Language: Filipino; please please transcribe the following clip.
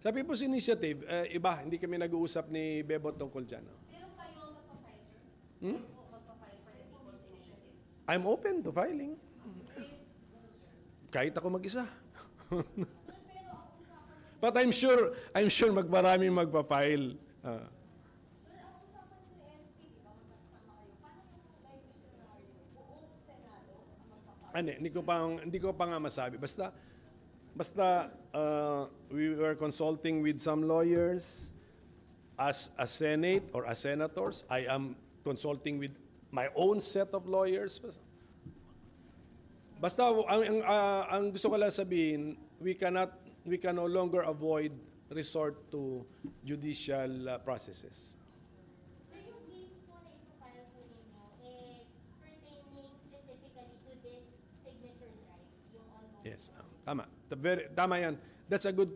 Sa People's Initiative, iba, hindi kami nag-uusap ni Bebot tungkol dyan. No? Sino sa'yo magpa-file, sir? Hmm? O magpa-file for the People's Initiative? I'm open to filing. Kahit ako mag-isa. But I'm sure magmaraming magpa-file. Sir, ang usapan niyo ni SP, di ba? Magkasama kayo. Paano yung likely scenario? Buong Senado ang magpapakita? Hindi ko pa nga masabi. Basta we were consulting with some lawyers as a Senate or as senators. I am consulting with my own set of lawyers. Basta ang gusto ko lang sabihin, we can no longer avoid resort to judicial processes. Sir, yung case po na ipapile po ninyo, pertaining specifically to this signature drive, yung almost... Yes, tama. Tama yan. That's a good